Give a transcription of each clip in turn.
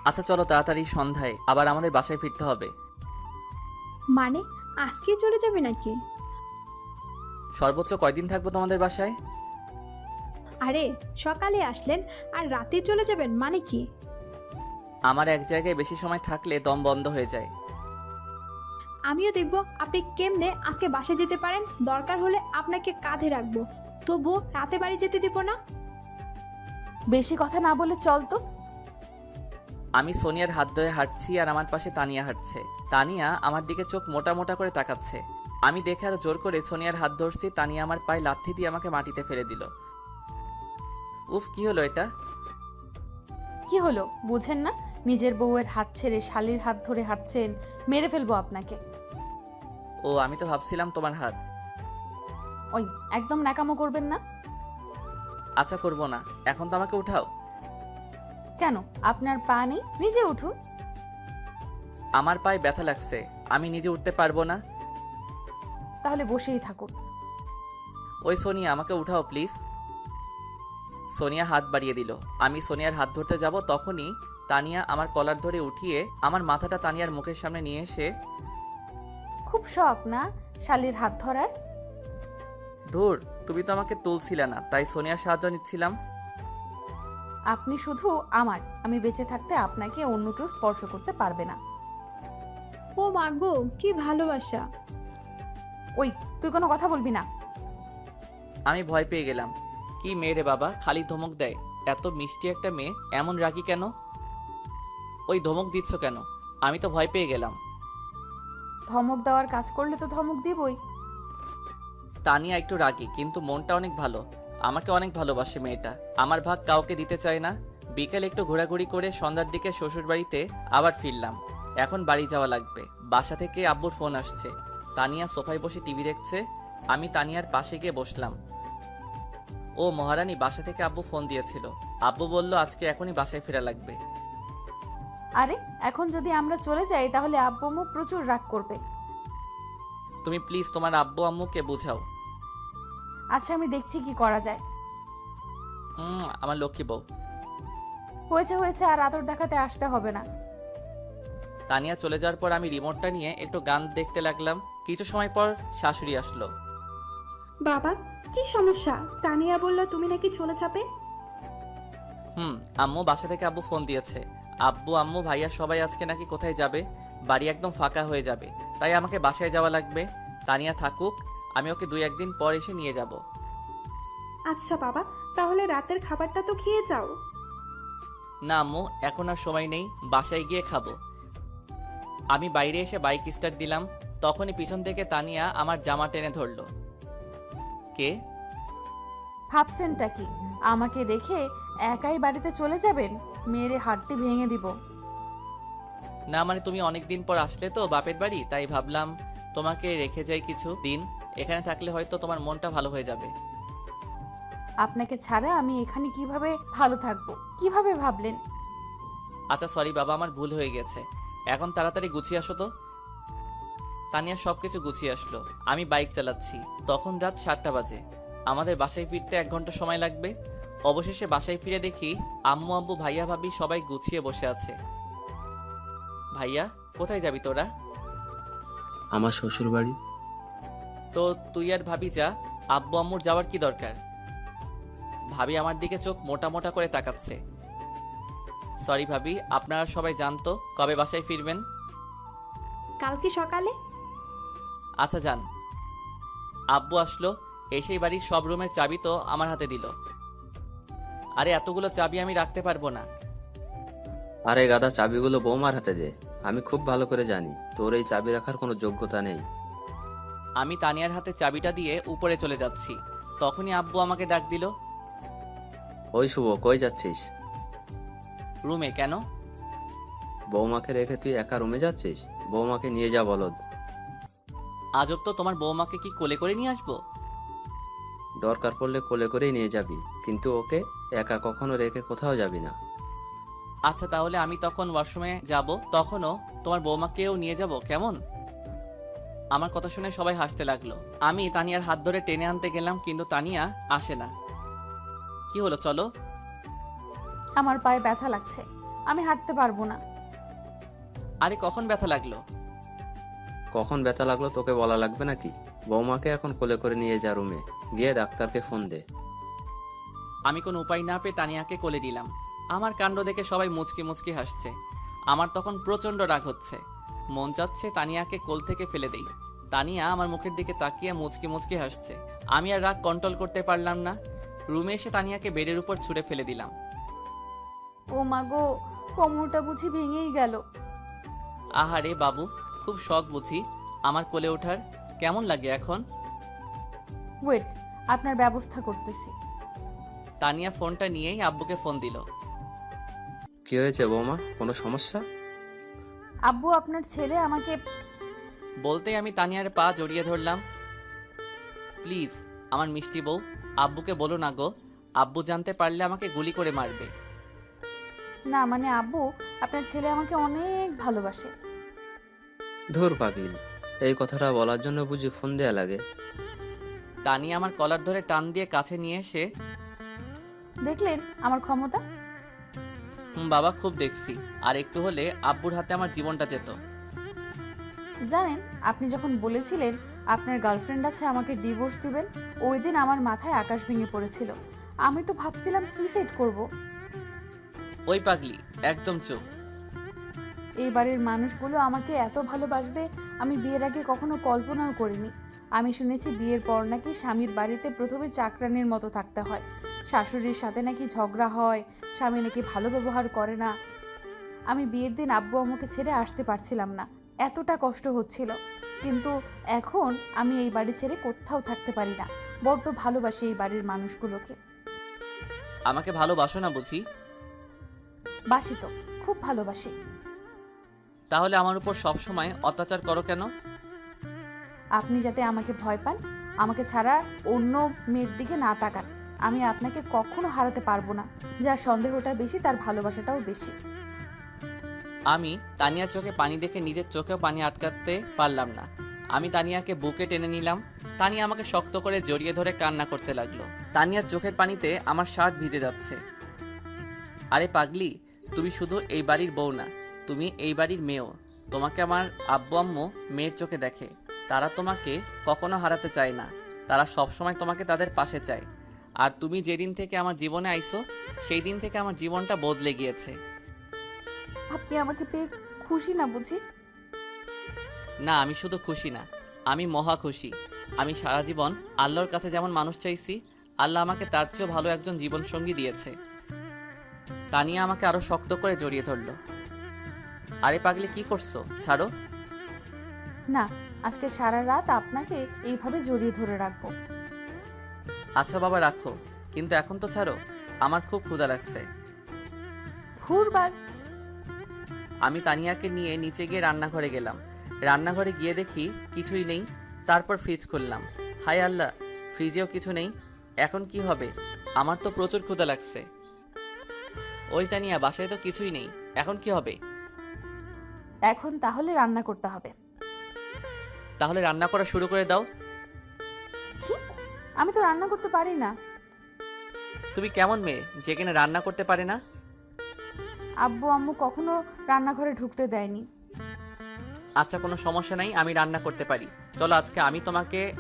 আচ্ছা চলো তাড়াতাড়ি, সন্ধ্যায় আবার আমাদের বাসায় ফিরতে হবে। মানে আজকে চলে যাবে নাকি? সর্বোচ্চ কয়দিন থাকবো তোমাদের বাসায়? আরে সকালে আসলেন আর রাতে চলে যাবেন মানে কি? আমার এক জায়গায় বেশি সময় থাকলে দম বন্ধ হয়ে যায়। আমিও দেখব আপনি কেমনে আজকে বাসে যেতে পারেন। দরকার হলে আপনাকে কাঁধে রাখবো, তবুও রাতে বাড়ি যেতে দিব না। বেশি কথা না বলে চল তো। আমি সোনিয়ার হাত ধরে হাঁটছি আর আমার পাশে তানিয়া হাঁটছে। তানিয়া আমার দিকে চোখ মোটা মোটা করে তাকাচ্ছে। আমি দেখে আরো জোর করে সোনিয়ার হাত ধরছি। তানিয়া আমার পায়ে লাথি দিয়ে আমাকে মাটিতে ফেলে দিল। উফ, কি হলো এটা? কি হলো বুঝেন না? নিজের বউয়ের হাত ছেড়ে শালির হাত ধরে হাঁটছেন, মেরে ফেলবো আপনাকে। ও, আমি তো ভাবছিলাম তোমার হাত। ওই একদম ন্যাকামো করবেন না। আচ্ছা করবো না, এখন তো আমাকে উঠাও। কেন আপনার পা নেই? নিজে উঠুন। আমার পায়ে ব্যথা লাগছে, আমি নিজে উঠতে পারবো না। তাহলে বসেই থাকুন। ওই সোনিয়া, আমাকে উঠাও প্লিজ। সোনিয়া হাত বাড়িয়ে দিল। আমি সোনিয়ার হাত ধরতে যাব, তখনই তানিয়া আমার কলার ধরে উঠিয়ে আমার মাথাটা তানিয়ার মুখের সামনে নিয়ে এসে, খুব শখ না শালির হাত ধরার? ধুর, তুমি তো আমাকে তুলছিলে না, তাই সোনিয়ার সাহায্য নিচ্ছিলাম। আপনি শুধু আমার, আমি বেঁচে থাকতে আপনাকে অন্য কেউ স্পর্শ করতে পারবে না। ও মা গো, কি ভালোবাসা! ওই তুই কোনো কথা বলবি না। আমি ভয় পেয়ে গেলাম। কি মেয়ে রে বাবা, খালি ধমক দেয়। এত মিষ্টি একটা মেয়ে এমন রাগী কেন? ওই ধমক দিচ্ছ কেন? আমি তো ভয় পেয়ে গেলাম। ধমক দেওয়ার কাজ করলে তো ধমক দিবই। তানিয়া একটু রাগী, কিন্তু মনটা অনেক ভালো। আমাকে অনেক ভালোবাসে মেয়েটা। আমার ভাগ কাউকে দিতে চায় না। বিকেল একটু ঘোরাঘুরি করে সন্ধ্যার দিকে শ্বশুর বাড়িতে আবার ফিরলাম। এখন বাড়ি যাওয়া লাগবে। বাসা থেকে আব্বুর ফোন আসছে। তানিয়া সোফায় বসে টিভি দেখছে। আমি তানিয়ার পাশে গিয়ে বসলাম। ও মহারানী, বাসা থেকে আব্বু ফোন দিয়েছিল। আব্বু বলল আজকে এখনই বাসায় ফেরা লাগবে। আরে এখন যদি আমরা চলে যাই তাহলে আব্বু আম্মু প্রচুর রাগ করবে। তুমি প্লিজ তোমার আব্বু আম্মুকে বোঝাও। আচ্ছা আমি দেখছি কি করা যায়। আমার লক্ষ্মী বউ। হয়েছে হয়েছে, আর আদর দেখাতে আসতে হবে না। তানিয়া চলে যাওয়ার পর আমি রিমোটটা নিয়ে একটু গান দেখতে লাগলাম। কিছু সময় পর শাশুড়ি আসলো। বাবা, কি সমস্যা? তানিয়া বলল তুমি নাকি চলে যাবে। আম্মু, বাসা থেকে আব্বু ফোন দিয়েছে। আব্বু আম্মু ভাইয়া সবাই আজকে নাকি কোথায় যাবে। বাড়ি একদম ফাঁকা হয়ে যাবে, তাই আমাকে বাসায় যাওয়া লাগবে। তানিয়া থাকুক, আমি ওকে 2-1 দিন পর এসে নিয়ে যাব। আচ্ছা বাবা, তাহলে রাতের খাবারটা তো খেয়ে যাও। না আম্মু, এখন আর সময় নেই, বাসায় গিয়ে খাবো। আমি বাইরে এসে বাইক স্টার্ট দিলাম, তখনই পিছন থেকে তানিয়া আমার জামা টেনে ধরলো। কে? ভাবছেনটা কি আমাকে রেখে একাই বাড়িতে চলে যাবেন? মেরে হাতটি ভেঙে দিব। না মানে তুমি অনেক দিন পর আসলে তো বাপের বাড়ি, তাই ভাবলাম তোমাকে রেখে যাই কিছু দিন। এখানে থাকলে হয়তো তোমার মনটা ভালো হয়ে যাবে। আপনাকে ছাড়া আমি এখানে কিভাবে ভালো থাকবো? কিভাবে ভাবলেন? আচ্ছা সরি বাবা, আমার ভুল হয়ে গেছে। এখন তাড়াতাড়ি গুছিয়ে আসো তো। তানিয়া সবকিছু গুছিয়ে আসলো। আমি বাইক চালাচ্ছি। তখন রাত 7টা বাজে। আমাদের বাসায় ফিরতে 1 ঘন্টা সময় লাগবে। অবশেষে বাসায় ফিরে দেখি আম্মু আব্বু ভাইয়া ভাবি সবাই গুছিয়ে বসে আছে। ভাইয়া, কোথায় যাবি তোরা? আমার শ্বশুর বাড়ি। তো তুই আর ভাবি যা, আব্বু আম্মুর যাওয়ার কি দরকার? ভাবি আমার দিকে চোখ মোটা মোটা করে তাকাচ্ছে। সরি ভাবি, আপনারা সবাই জানতো কবে বাসায় ফিরবেন? কালকে সকালে। আচ্ছা যান। আব্বু আসলো, এসেই বাড়ির সব রুমের চাবি তো আমার হাতে দিল। আরে এতগুলো চাবি আমি রাখতে পারবো না। আরে গাদা, চাবিগুলো বৌমার হাতে দে। আমি খুব ভালো করে জানি তোর এই চাবি রাখার কোনো যোগ্যতা নেই। আমি তানিয়ার হাতে চাবিটা দিয়ে উপরে চলে যাচ্ছি, তখনই আব্বু আমাকে ডাক দিল। ওই শুভ, কই যাচ্ছিস? রুমে। কেন? বৌমাকে রেখে তুই একা রুমে যাচ্ছিস? বৌমাকে নিয়ে যা বলদ। আজব তো, তোমার বৌমাকে কি কোলে করে নিয়ে আসবো? দরকার পড়লে কোলে করেই নিয়ে যাবি, কিন্তু ওকে একা কখনো রেখে কোথাও যাবি না। আচ্ছা তাহলে আমি তখন ওয়াশরুমে যাব, তখনও তোমার বৌমাকেও নিয়ে যাব, কেমন? আমার কথা শুনে সবাই হাসতে লাগলো। আমি তানিয়ার হাত ধরে টেনে আনতে গেলাম, কিন্তু তানিয়া আসে না। কি হলো, চলো। আমার পায়ে ব্যথা লাগছে। আমি হাঁটতে পারবো না। আরে কখন ব্যথা লাগলো? কখন ব্যথা লাগলো তোকে বলা লাগবে নাকি? বৌমাকে এখন কোলে করে নিয়ে যা রুমে, গিয়ে ডাক্তারকে ফোন দে। আমি কোনো উপায় না পেয়ে তানিয়াকে কোলে নিলাম। আমার কাণ্ড দেখে সবাই মুচকি মুচকি হাসছে। আমার তখন প্রচণ্ড রাগ হচ্ছে, মন চাচ্ছে তানিয়াকে কোল থেকে ফেলে দেই। তানিয়া আমার মুখের দিকে তাকিয়ে মুচকি মুচকি হাসছে। আমি আর রাগ কন্ট্রোল করতে পারলাম না। রুমে এসে তানিয়াকে বেডের উপর ছুঁড়ে ফেলে দিলাম। ও মা গো, কোমরটা বুঝি ভেঙেই গেল। আহারে বাবু, খুব শখ বুঝি আমার কোলে ওঠার? কেমন লাগে এখন? ওয়েট, আপনার ব্যবস্থা করতেছি। তানিয়া ফোনটা নিয়েই আব্বুকে ফোন দিল। কি হয়েছে বৌমা, কোনো সমস্যা? আব্বু, আপনার ছেলে আমাকে। বলতেই আমি তানিয়ার পা জড়িয়ে ধরলাম। প্লিজ আমার মিষ্টি বউ, আব্বুকে বলো না গো। আব্বু জানতে পারলে আমাকে গুলি করে মারবে। না মানে আব্বু, আপনার ছেলে আমাকে অনেক ভালোবাসে। ধুর পাগলি, এই কথাটা বলার জন্য বুঝি ফোন দেয়া লাগে? তানিয়া আমার কলার ধরে টান দিয়ে কাছে নিয়ে এসে, দেখলেন আমার ক্ষমতা? বাবা খুব দেখছি, আর একটু হলে আব্বুর হাতে আমার জীবনটা যেত। জানেন, আপনি যখন বলেছিলেন আপনার গার্লফ্রেন্ড আছে, আমাকে ডিভোর্স দিবেন, ওই দিন আমার মাথায় আকাশ ভেঙে পড়েছিল। আমি তো ভাবছিলাম সুইসাইড করব। ওই পাগলি, একদম চুপ। এই বাড়ির মানুষগুলো আমাকে এত ভালোবাসবে আমি বিয়ের আগে কখনো কল্পনাও করিনি। আমি শুনেছি বিয়ের পর নাকি স্বামীর বাড়িতে প্রথমে চাকরানির মতো থাকতে হয়, শাশুড়ির সাথে নাকি ঝগড়া হয়, স্বামী নাকি ভালো ব্যবহার করে না। আমি বিয়ের দিন আব্বু আম্মুকে ছেড়ে আসতে পারছিলাম না, এতটা কষ্ট হচ্ছিল। কিন্তু এখন আমি এই বাড়ি ছেড়ে কোথাও থাকতে পারি না। বড্ড ভালোবাসি এই বাড়ির মানুষগুলোকে। আমাকে ভালোবাসো না বুঝি? বাসি তো, খুব ভালোবাসি। তাহলে আমার উপর সবসময় অত্যাচার করো কেন? আপনি যাতে আমাকে ভয় পান, আমাকে ছাড়া অন্য মেয়ের দিকে না তাকান। আমি আপনাকে কখনো হারাতে পারবো না। যার সন্দেহটা বেশি তার ভালোবাসাটাও বেশি। আমি তানিয়ার চোখে পানি দেখে নিজের চোখেও পানি আটকাতে পারলাম না। আমি তানিয়াকে বুকে টেনে নিলাম। তানিয়া আমাকে শক্ত করে জড়িয়ে ধরে কান্না করতে লাগলো। তানিয়ার চোখের পানিতে আমার শার্ট ভিজে যাচ্ছে। আরে পাগলি, তুমি শুধু এই বাড়ির বউ না, তুমি এই বাড়ির মেয়েও। তোমাকে আমার আব্বু আম্মু মেয়ের চোখে দেখে। তারা তোমাকে কখনো হারাতে চায় না, তারা সবসময় তোমাকে তাদের পাশে চায়। আর তুমি যেদিন থেকে আমার জীবনে আইছো, সেই দিন থেকে আমার জীবনটা বদলে গিয়েছে। আপনি আমাকে পেয়ে খুশি না বুঝি? না, আমি শুধু খুশি না, আমি মহা খুশি। আমি সারা জীবন আল্লাহর কাছে যেমন মানুষ চাইছি, আল্লাহ আমাকে তার চেয়েও ভালো একজন জীবনসঙ্গী দিয়েছে। তানিয়া আমাকে আরো শক্ত করে জড়িয়ে ধরলো। আরে পাগলি, কি করছো? ছাড়ো। না, আজকে সারা রাত আপনাকে এইভাবে জড়িয়ে ধরে রাখবো। আচ্ছা বাবা, রাখো, কিন্তু এখন তো ছাড়ো, আমার খুব ক্ষুধা লাগছে। ধুরবার। আমি তানিয়াকে নিয়ে নিচে গিয়ে রান্নাঘরে গেলাম। রান্নাঘরে গিয়ে দেখি কিছুই নেই। তারপর ফ্রিজ খুললাম। হায় আল্লাহ, ফ্রিজেও কিছু নেই। এখন কি হবে? আমার তো প্রচুর ক্ষুধা লাগছে। ওই তানিয়া, বাসায় তো কিছুই নেই, এখন কি হবে? এখন তাহলে রান্না করতে হবে। তাহলে রান্না করা শুরু করে দাও। কি? আমি তো রান্না করতে পারি না। তুমি কেমন মেয়ে যে কিনা রান্না করতে পারে না? আব্বু আম্মু কখনো রান্নাঘরে ঢুকতে দেয়নি। আচ্ছা, কোনো সমস্যা নাই, আমি রান্না করতে পারি। চলো আজকে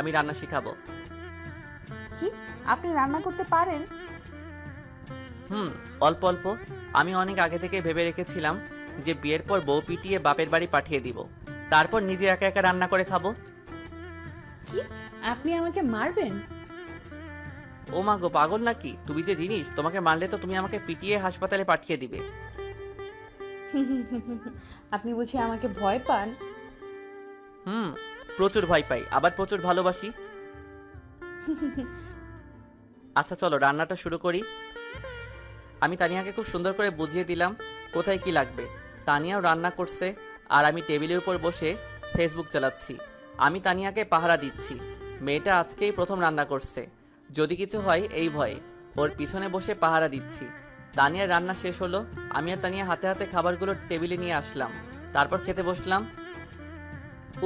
আমি রান্না শিখাবো। কি? আপনি রান্না করতে পারেন? অল্প অল্প। আমি অনেক আগে থেকে ভেবে রেখেছিলাম যে বিয়ের পর বউ পিটিয়ে বাপের বাড়ি পাঠিয়ে দিব, তারপর নিজে একা একা রান্না করে খাবো। কি? আপনি আমাকে মারবেন? ও মা গো, পাগল নাকি? তুমি যে জিনিস, তোমাকে মারলে তো তুমি আমাকে পিটিয়ে হাসপাতালে পাঠিয়ে দিবে। আপনি বুঝি আমাকে ভয় পান? প্রচুর ভয় পাই, আবার প্রচুর ভালোবাসি। আচ্ছা চলো রান্নাটা শুরু করি। আমি তানিয়াকে খুব সুন্দর করে বুঝিয়ে দিলাম কোথায় কি লাগবে। তানিয়াও রান্না করছে, আর আমি টেবিলের উপর বসে ফেসবুক চালাচ্ছি। আমি তানিয়াকে পাহারা দিচ্ছি। মেয়েটা আজকেই প্রথম রান্না করছে, যদি কিছু হয় এই ভয়ে ওর পিছনে বসে পাহারা দিচ্ছি। তানিয়ার রান্না শেষ হলো। আমি আর তানিয়া হাতে হাতে খাবারগুলো টেবিলে নিয়ে আসলাম, তারপর খেতে বসলাম।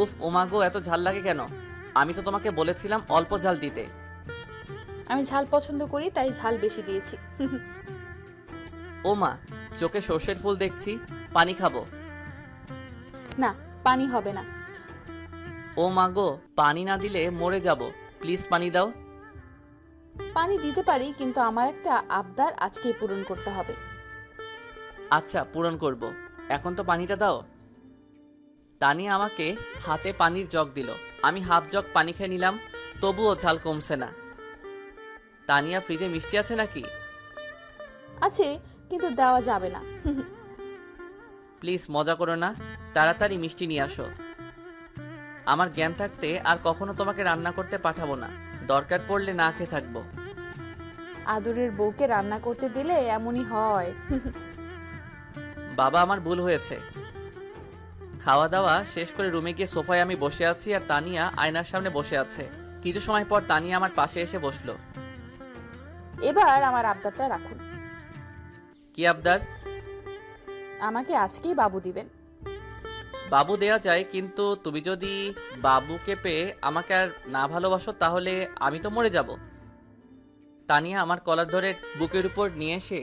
উফ, ওমাগো, এত ঝাল লাগে কেন? আমি তো তোমাকে বলেছিলাম অল্প ঝাল দিতে। আমি ঝাল পছন্দ করি, তাই ঝাল বেশি দিয়েছি। ও মা, চোখে সর্ষের ফুল দেখছি, পানি খাবো। না, পানি হবে না। ও মাগো, পানি না দিলে মরে যাব, প্লিজ পানি দাও। পানি দিতে পারি, কিন্তু আমার একটা আবদার আজকেই পূরণ করতে হবে। আচ্ছা, পূরণ করব। এখন তো পানিটা দাও। তানিয়া আমাকে হাতে পানির জগ দিল। আমি হাফ জগ পানি খেয়ে নিলাম, তবুও ঝাল কমছে না। তানিয়া, ফ্রিজে মিষ্টি আছে নাকি? আছে, কিন্তু দেওয়া যাবে না। প্লিজ মজা করো না, তাড়াতাড়ি মিষ্টি নিয়ে আসো। আমার জ্ঞান থাকতে আর কখনো তোমাকে রান্না করতে পাঠাবো না, দরকার পড়লে না খেয়ে থাকবো। আদরের বউকে রান্না করতে দিলে এমনই হয়। বাবা, আমার ভুল হয়েছে। খাওয়া দাওয়া শেষ করে রুমে গিয়ে সোফায় আমি বসে আছি আর তানিয়া আয়নার সামনে বসে আছে। কিছু সময় পর তানিয়া আমার পাশে এসে বসলো। এবার আমার আবদারটা রাখুন। কি আবদার? আমাকে আজকেই বাবু দিবেন। বাবু দেয়া যায়, কিন্তু তুমি যদি বাবুকে পেয়ে আমাকে আর না ভালোবাসো তাহলে আমি তো মরে যাব। তানিয়া আমার কলার ধরে বুকের উপর নিয়ে এসে,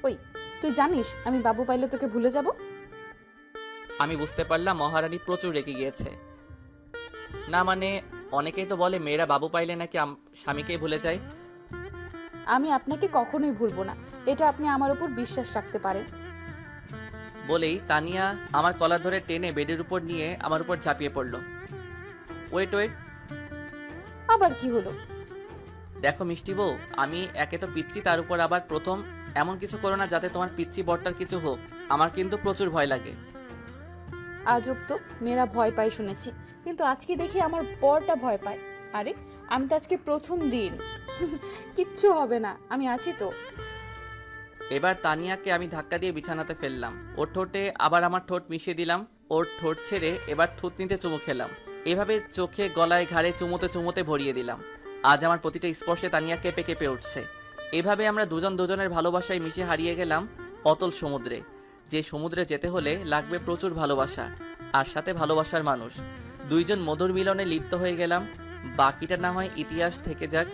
ওই, তুই জানিস আমি বাবু পাইলে তোকে ভুলে যাব? আমি বুঝতে পারলাম মহারানী প্রচুর রেগে গিয়েছে। না মানে, অনেকেই তো বলে মেয়েরা বাবু পাইলে নাকি স্বামীকেই ভুলে যায়। আমি আপনাকে কখনোই ভুলবো না, এটা আপনি আমার উপর বিশ্বাস রাখতে পারেন। বলেই তানিয়া আমার কলার ধরে টেনে বেডের উপর নিয়ে আমার উপর ঝাঁপিয়ে পড়লো। ওয়েট ওয়েট, আবার কি হলো? দেখো মিষ্টি বউ, আমি একে তো পিচ্ছি, তার উপর আবার প্রথম। এমন কিছু করো না যাতে তোমার পিচ্ছি বরটার কিছু হোক, আমার কিন্তু প্রচুর ভয় লাগে। আজব তো, মেয়েরা ভয় পায় শুনেছি, কিন্তু আজকে দেখি আমার বরটা ভয় পায়। আরে, আমি তো আজকে প্রথম দিন। কিচ্ছু হবে না, আমি আছি তো। এবার তানিয়াকে আমি ধাক্কা দিয়ে বিছানাতে ফেললাম। ওর ঠোঁটে আবার আমার ঠোঁট মিশিয়ে দিলাম। ওর ঠোঁট ছেড়ে এবার থুতনিতে চুমু খেলাম। এভাবে চোখে, গলায়, ঘাড়ে চুমোতে চুমোতে ভরিয়ে দিলাম। আজ আমার প্রতিটা স্পর্শে তানিয়া কেঁপে কেঁপে উঠছে। এভাবে আমরা দুজন দুজনের ভালোবাসায় মিশে হারিয়ে গেলাম অতল সমুদ্রে। যে সমুদ্রে যেতে হলে লাগবে প্রচুর ভালোবাসা আর সাথে ভালোবাসার মানুষ। দুইজন মধুর মিলনে লিপ্ত হয়ে গেলাম। বাকিটা না হয় ইতিহাস থেকে যাক।